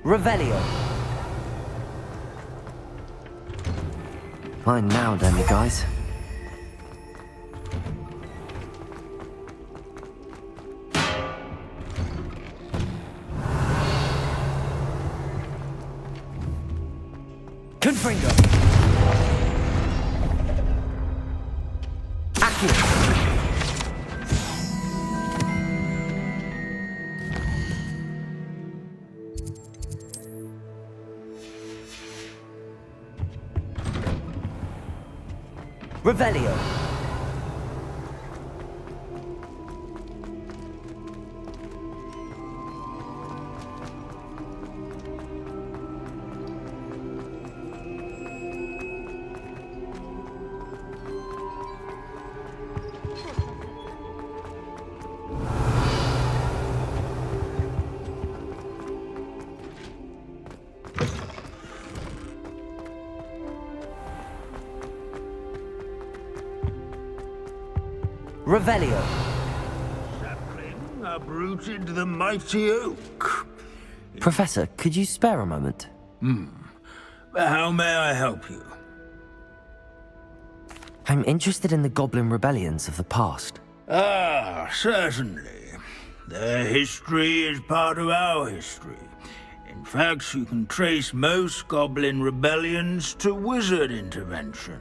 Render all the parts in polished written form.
Revelio. Fine now, demi-guys. Confringo. Accio. Revelio. Revelio. Sapling uprooted the mighty oak. Professor, could you spare a moment? How may I help you? I'm interested in the Goblin rebellions of the past. Ah, certainly. Their history is part of our history. In fact, you can trace most goblin rebellions to wizard intervention.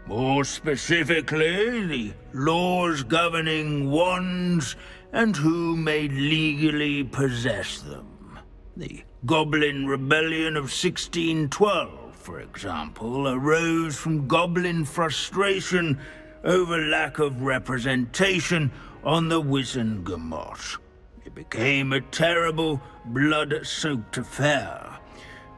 More specifically, the laws governing wands and who may legally possess them. The Goblin Rebellion of 1612, for example, arose from goblin frustration over lack of representation on the Wizengamot. It became a terrible, blood-soaked affair.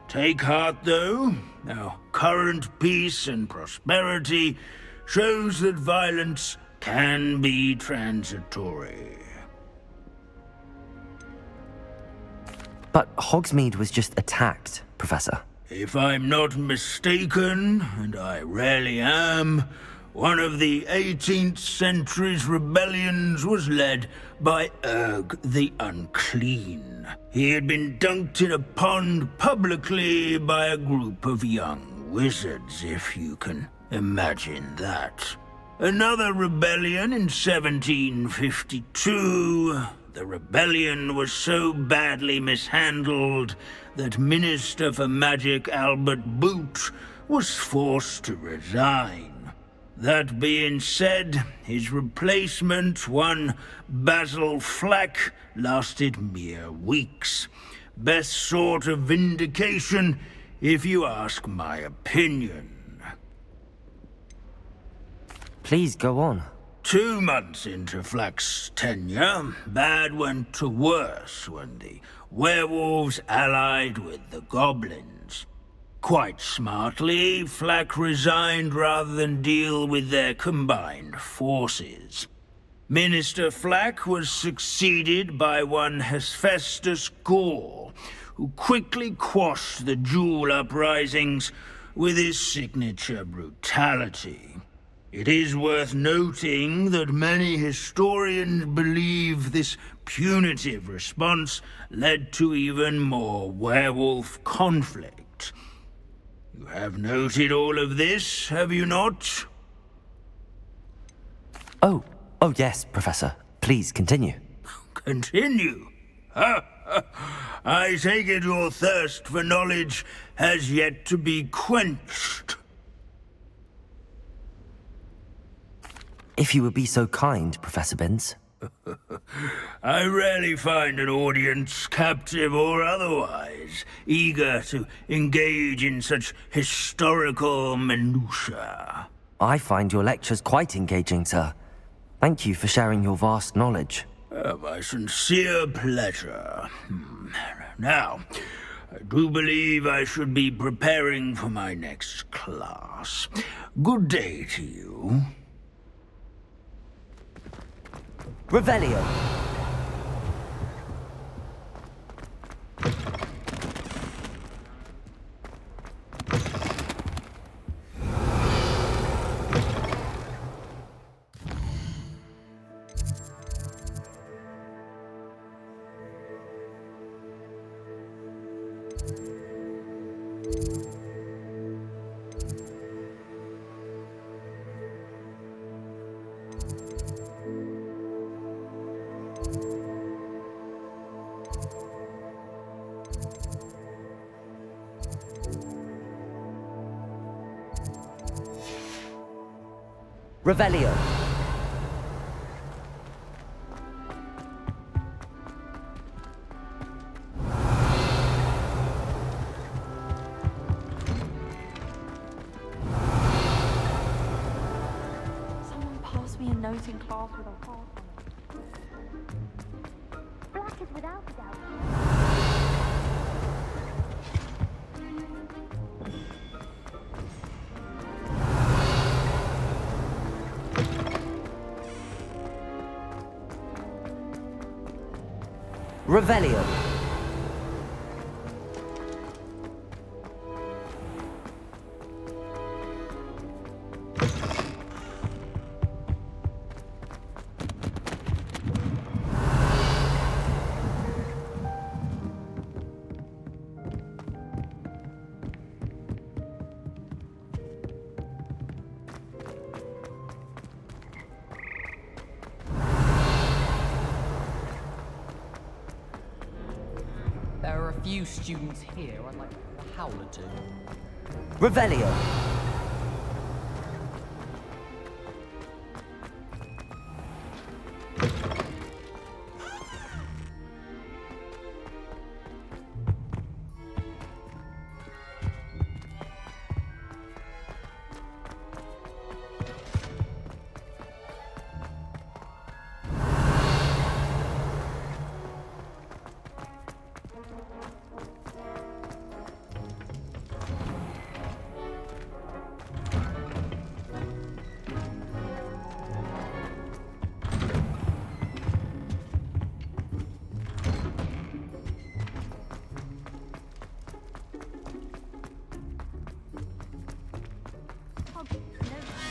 Take heart, though. Our current peace and prosperity shows that violence can be transitory. But Hogsmeade was just attacked, Professor. If I'm not mistaken, and I rarely am, one of the 18th century's rebellions was led by Urg the Unclean. He had been dunked in a pond publicly by a group of young wizards, if you can imagine that. Another rebellion in 1752. The rebellion was so badly mishandled that Minister for Magic Albert Boot was forced to resign. That being said, his replacement, one Basil Flack, lasted mere weeks. Best sort of vindication, if you ask my opinion. Please go on. 2 months into Flack's tenure, bad went to worse when the werewolves allied with the goblins. Quite smartly, Flack resigned rather than deal with their combined forces. Minister Flack was succeeded by one Hephaestus Gore, who quickly quashed the Jewel uprisings with his signature brutality. It is worth noting that many historians believe this punitive response led to even more werewolf conflict. You have noted all of this, have you not? Oh yes, Professor. Please continue. Continue? I take it your thirst for knowledge has yet to be quenched. If you would be so kind, Professor Binns. I rarely find an audience, captive or otherwise, eager to engage in such historical minutiae. I find your lectures quite engaging, sir. Thank you for sharing your vast knowledge. My sincere pleasure. Now, I do believe I should be preparing for my next class. Good day to you. Revelio. Revelio. Someone passed me a note in class with a heart on it. Black is without a doubt. Revelio. There are a few students here I'd like a howler to. Revelio.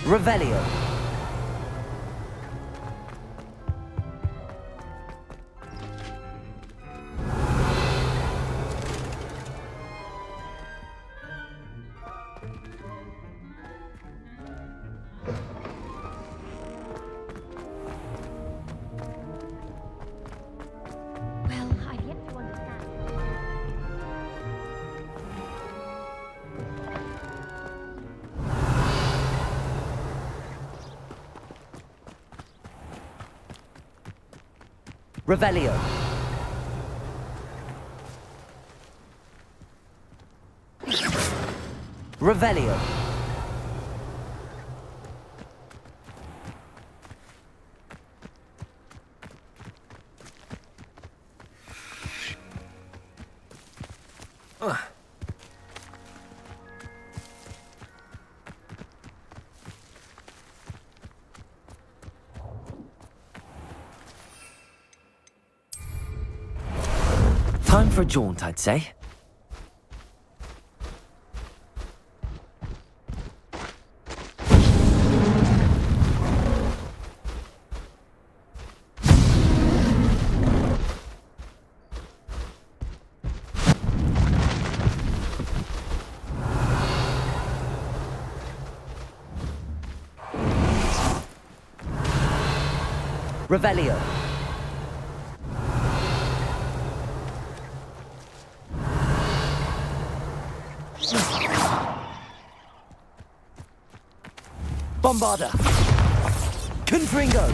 Revelio. Well, I've yet to understand. Revelio. Revelio. Time for a jaunt, I'd say. Revelio. Bombarda. Confringo.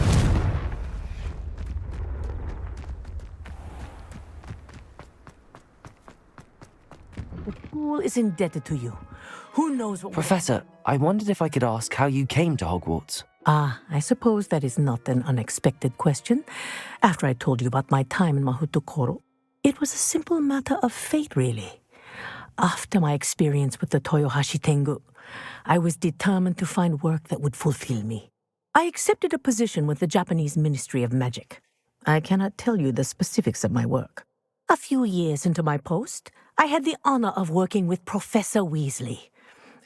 The school is indebted to you. Who knows what... Professor, I wondered if I could ask how you came to Hogwarts. Ah, I suppose that is not an unexpected question. After I told you about my time in Mahutokoro, it was a simple matter of fate, really. After my experience with the Toyohashi Tengu, I was determined to find work that would fulfill me. I accepted a position with the Japanese Ministry of Magic. I cannot tell you the specifics of my work. A few years into my post, I had the honor of working with Professor Weasley,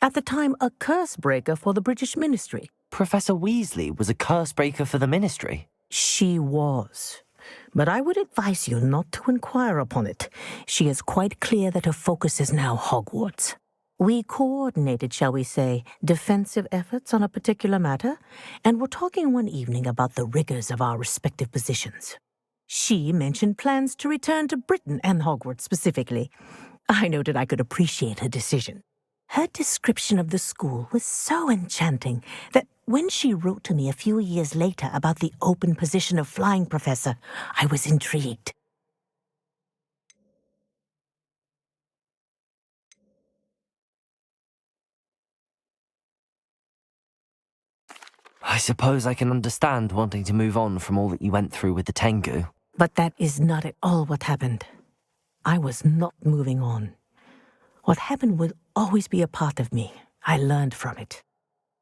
at the time a curse breaker for the British Ministry. Professor Weasley was a curse breaker for the Ministry. She was. But I would advise you not to inquire upon it. She is quite clear that her focus is now Hogwarts. We coordinated, shall we say, defensive efforts on a particular matter, and were talking one evening about the rigors of our respective positions. She mentioned plans to return to Britain and Hogwarts specifically. I noted I could appreciate her decision. Her description of the school was so enchanting that when she wrote to me a few years later about the open position of flying professor, I was intrigued. I suppose I can understand wanting to move on from all that you went through with the Tengu. But that is not at all what happened. I was not moving on. What happened would always be a part of me. I learned from it.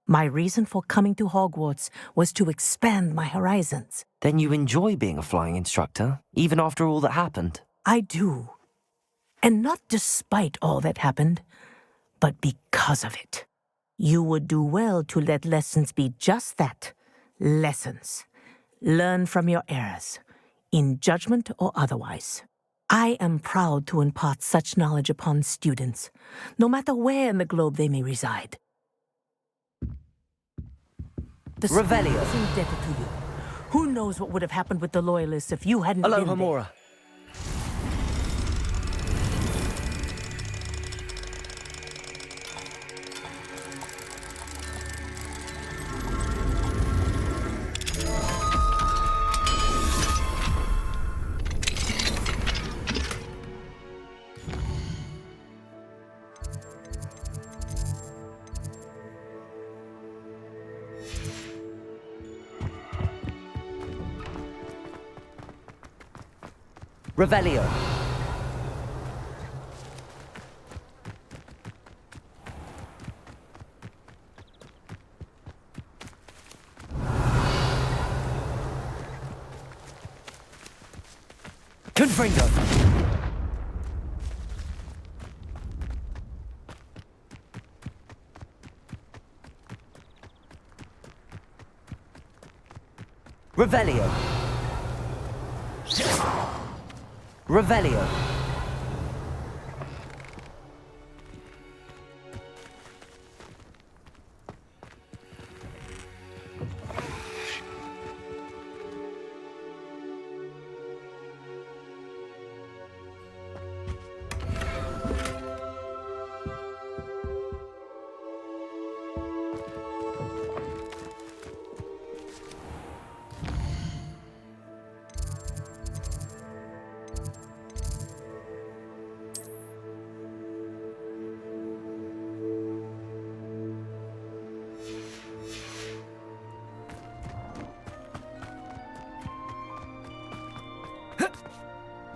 My reason for coming to Hogwarts was to expand my horizons. Then you enjoy being a flying instructor, even after all that happened? I do. And not despite all that happened, but because of it. You would do well to let lessons be just that, lessons. Learn from your errors, in judgment or otherwise. I am proud to impart such knowledge upon students, no matter where in the globe they may reside. The school Revelio. is indebted to you. Who knows what would have happened with the Loyalists if you hadn't been there? Alohomora. Revelio. Confringo. Revelio. Revelio.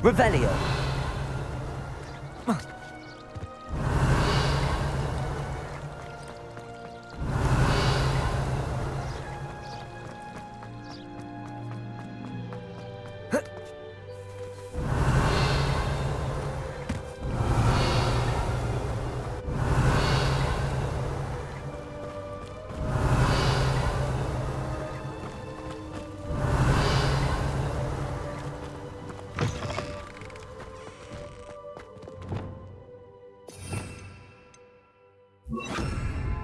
Revelio.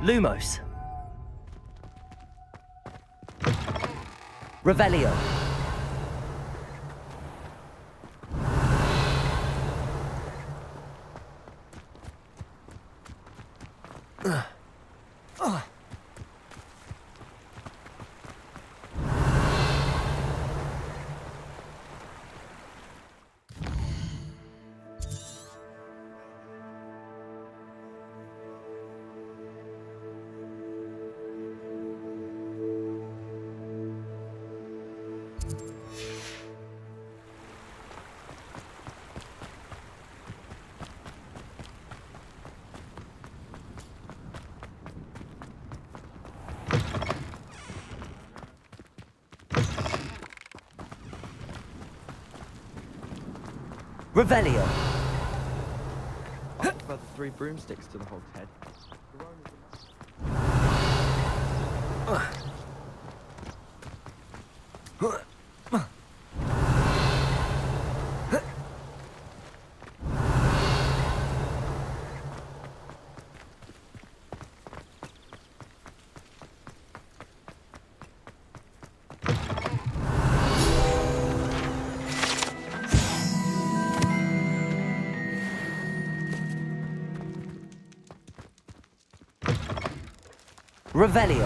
Lumos. Revelio. Revelio. I prefer the 3 broomsticks to the hog's head. Revelio.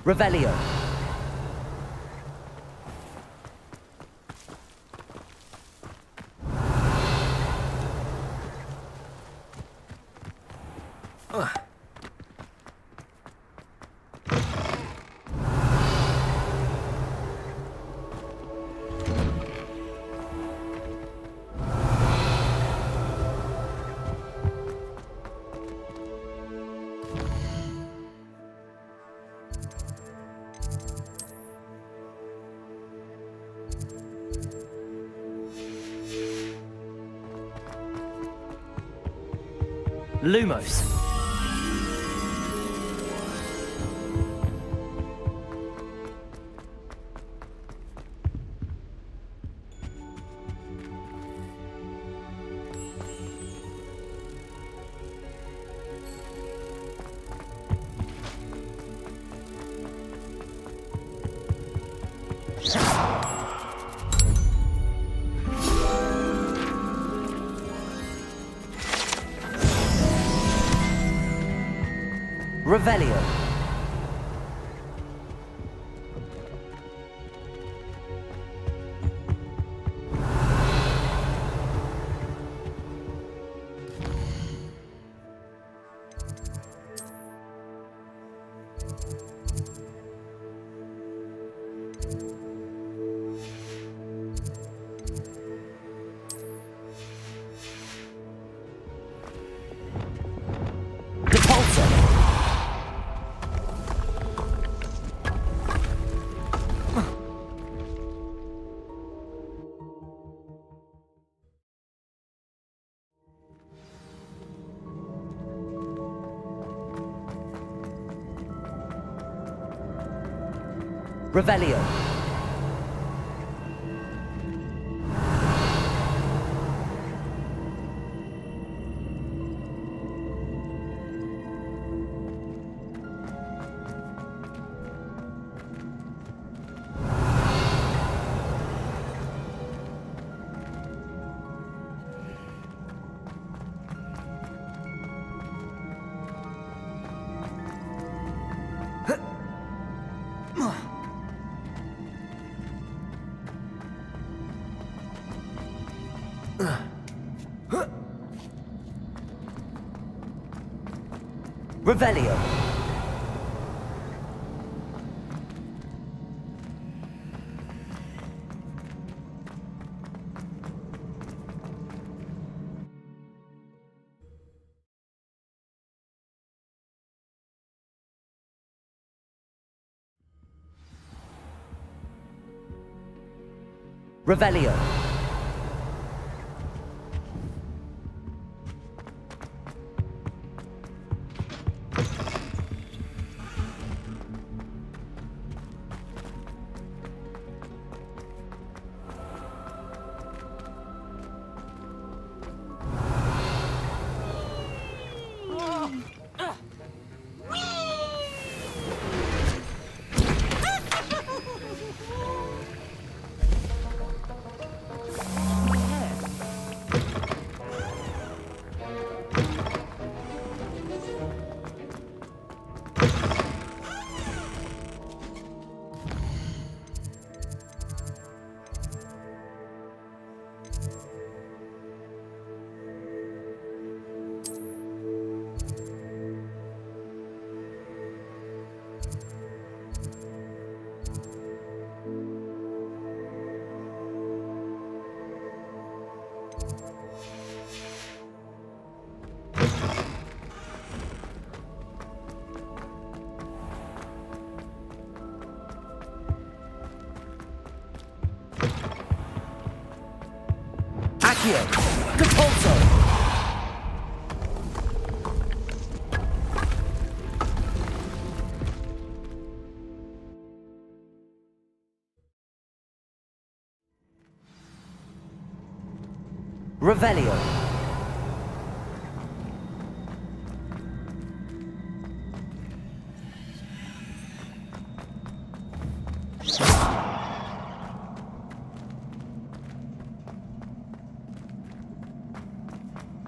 Revelio. Lumos. Revelio. Repulsor. Revelio. Revelio. Revelio. Accio. Repulsor. Revelio.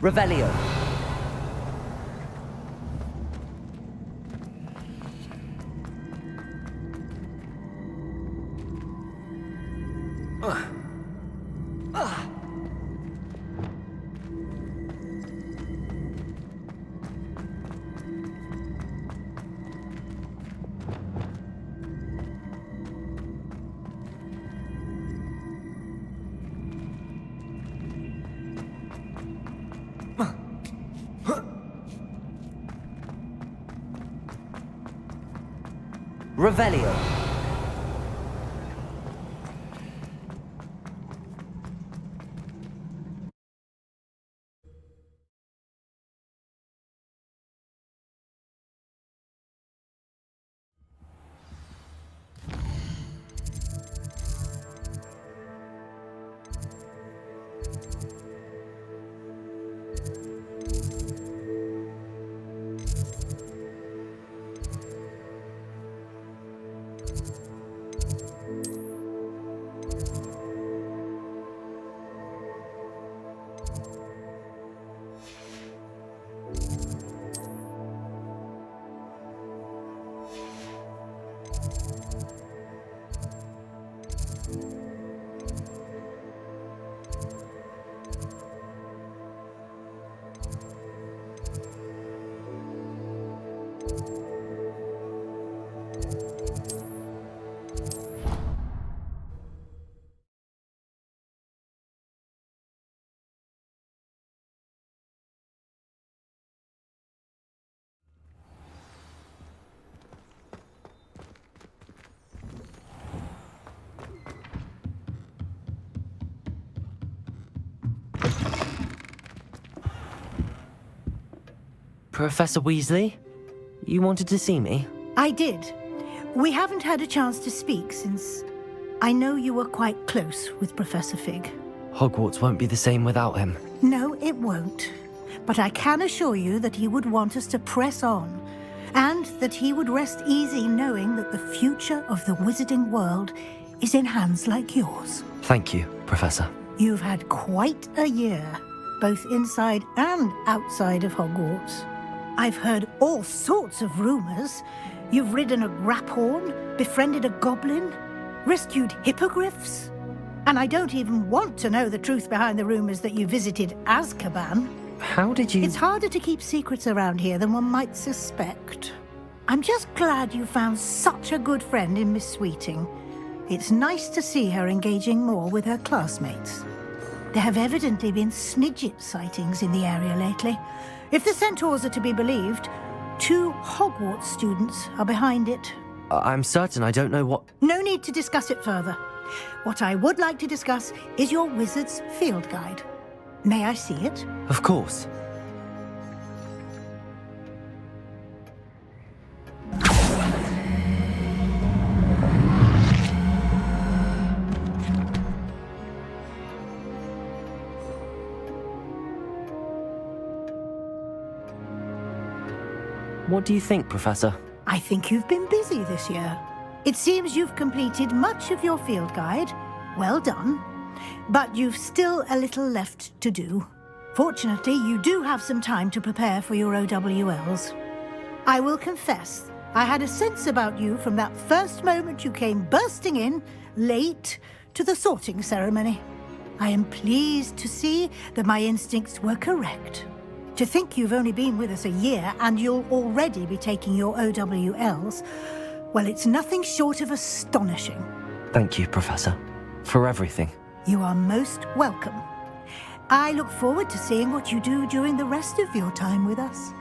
Revelio. Revelio. Professor Weasley? You wanted to see me? I did. We haven't had a chance to speak since I know you were quite close with Professor Fig. Hogwarts won't be the same without him. No, it won't. But I can assure you that he would want us to press on, and that he would rest easy knowing that the future of the wizarding world is in hands like yours. Thank you, Professor. You've had quite a year, both inside and outside of Hogwarts. I've heard all sorts of rumors. You've ridden a graphorn, befriended a goblin, rescued hippogriffs. And I don't even want to know the truth behind the rumors that you visited Azkaban. How did you... It's harder to keep secrets around here than one might suspect. I'm just glad you found such a good friend in Miss Sweeting. It's nice to see her engaging more with her classmates. There have evidently been Snidget sightings in the area lately. If the centaurs are to be believed, 2 Hogwarts students are behind it. I'm certain I don't know what... No need to discuss it further. What I would like to discuss is your wizard's field guide. May I see it? Of course. What do you think, Professor? I think you've been busy this year. It seems you've completed much of your field guide. Well done. But you've still a little left to do. Fortunately, you do have some time to prepare for your OWLs. I will confess, I had a sense about you from that first moment you came bursting in, late, to the sorting ceremony. I am pleased to see that my instincts were correct. To think you've only been with us a year and you'll already be taking your OWLs, well, it's nothing short of astonishing. Thank you, Professor, for everything. You are most welcome. I look forward to seeing what you do during the rest of your time with us.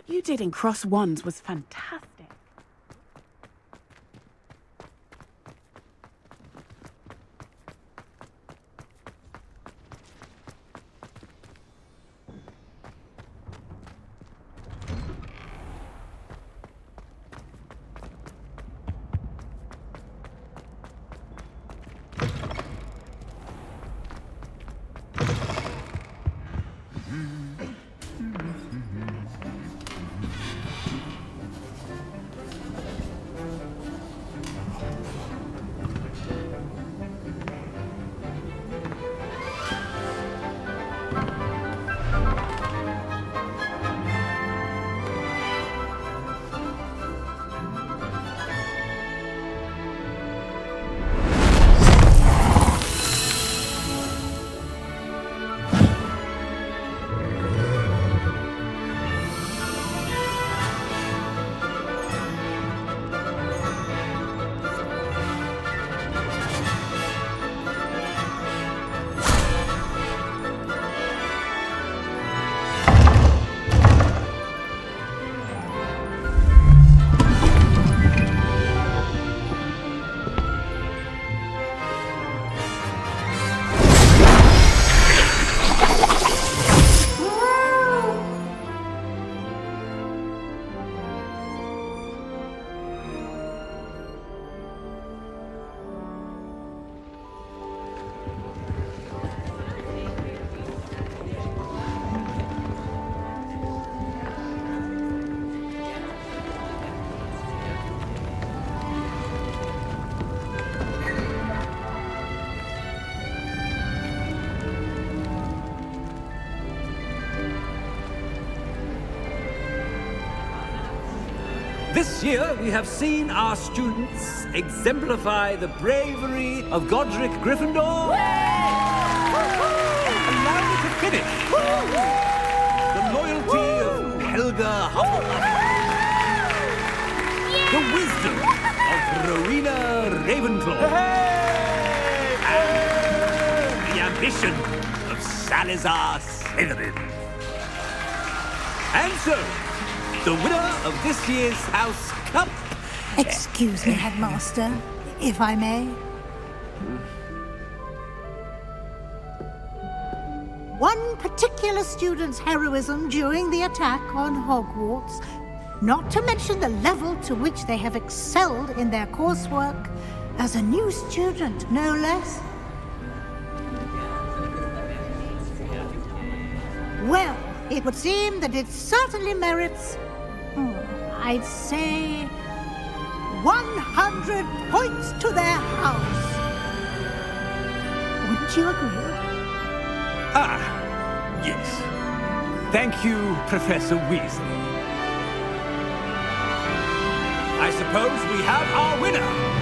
you did in Cross Ones was fantastic. This year, we have seen our students exemplify the bravery of Godric Gryffindor. Allow me to finish. The loyalty of Helga Hufflepuff. The wisdom of Rowena Ravenclaw. And the ambition of Salazar Slytherin. And so, the winner of this year's House Cup. Excuse me, Headmaster, if I may. One particular student's heroism during the attack on Hogwarts, not to mention the level to which they have excelled in their coursework, as a new student, no less. Well, it would seem that it certainly merits, I'd say, 100 points to their house. Wouldn't you agree? Ah, yes. Thank you, Professor Weasley. I suppose we have our winner.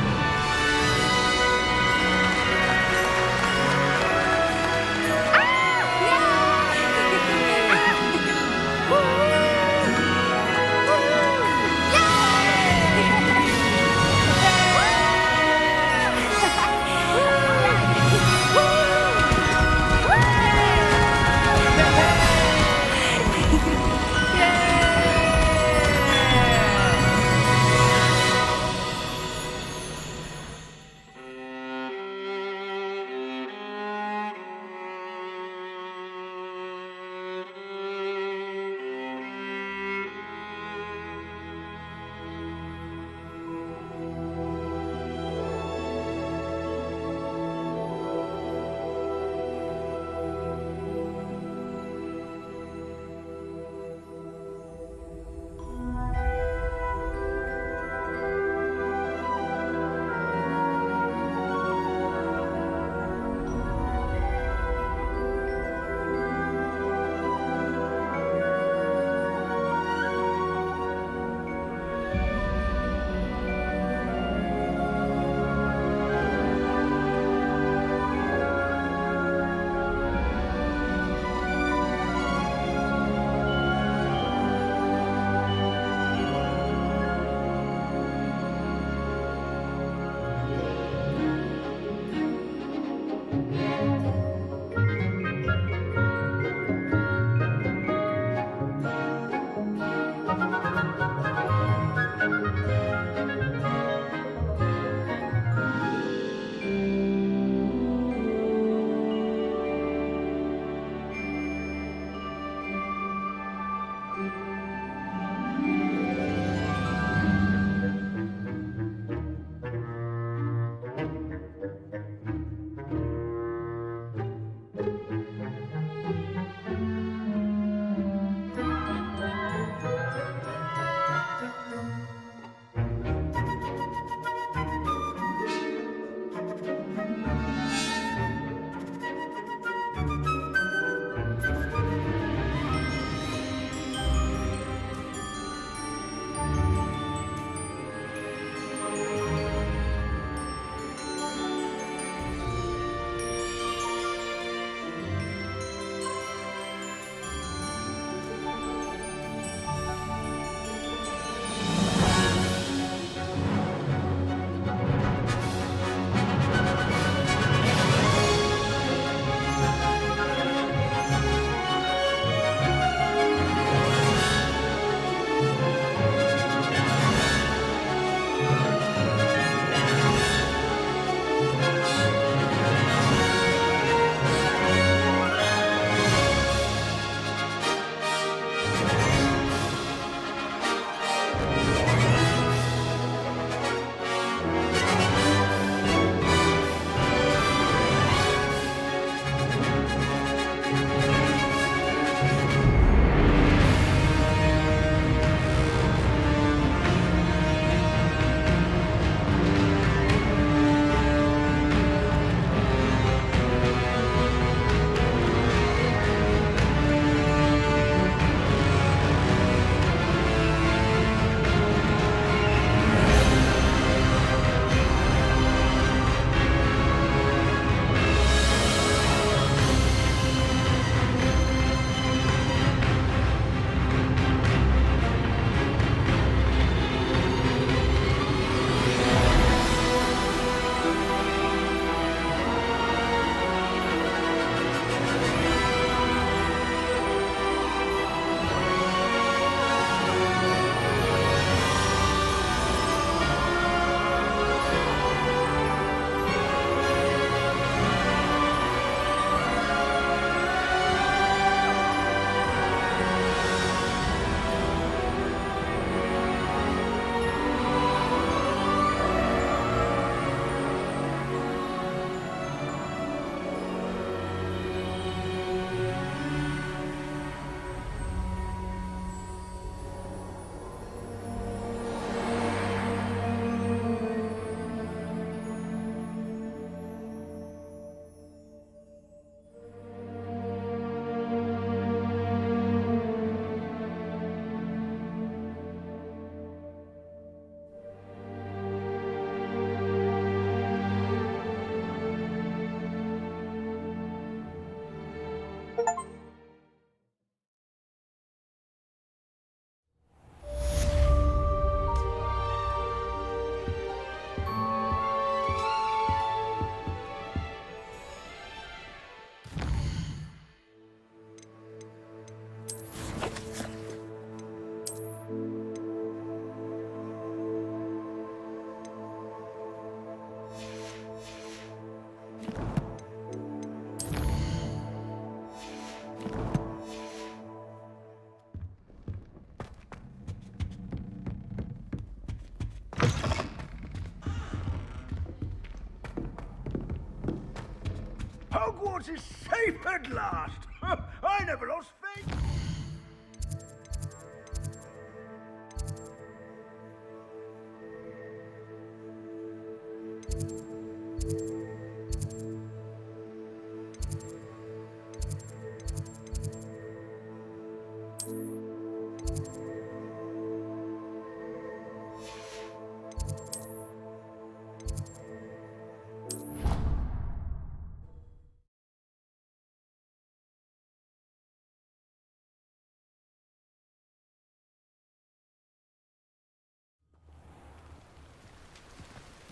Hogwarts is safe at last! I never lost faith!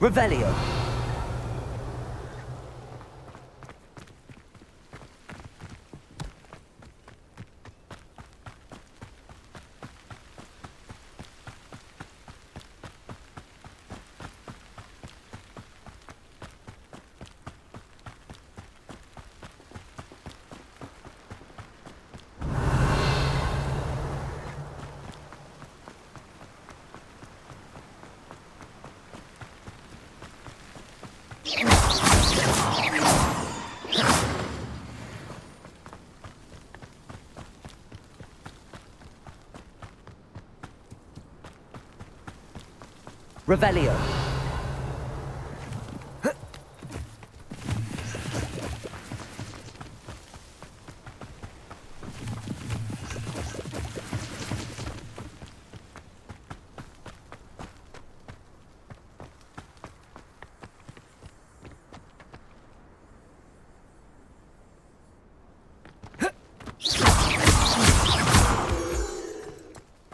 Revelio. Revelio.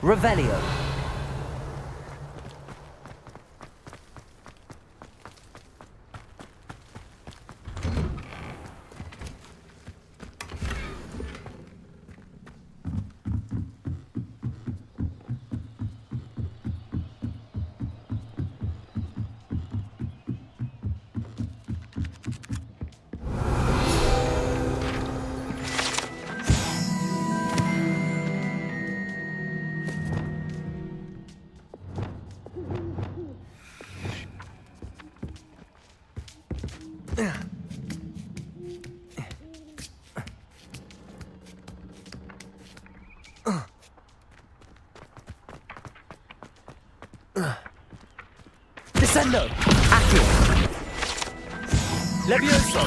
Revelio. Descendo! Accio! Levioso!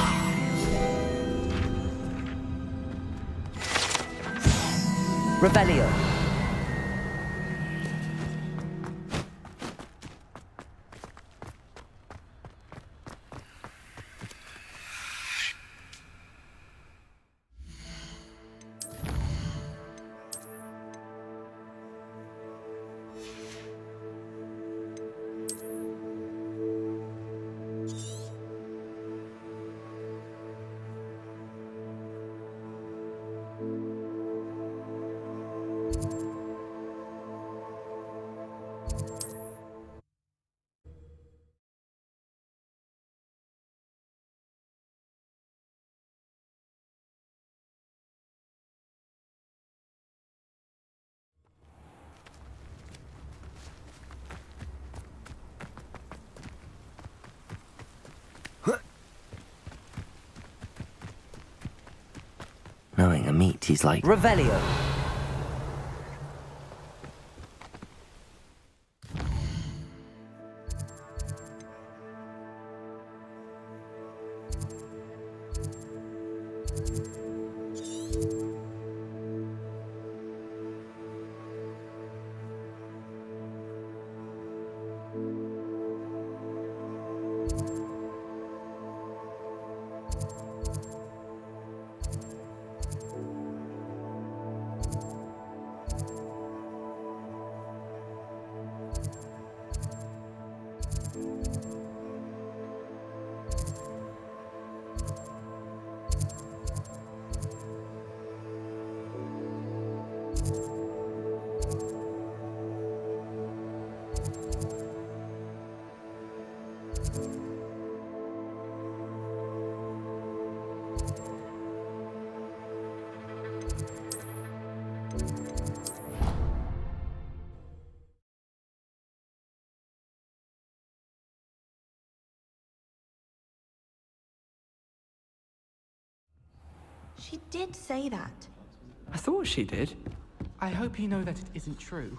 Revelio! Knowing a meat, he's like... Revelio. She did say that. I thought she did. I hope you know that it isn't true.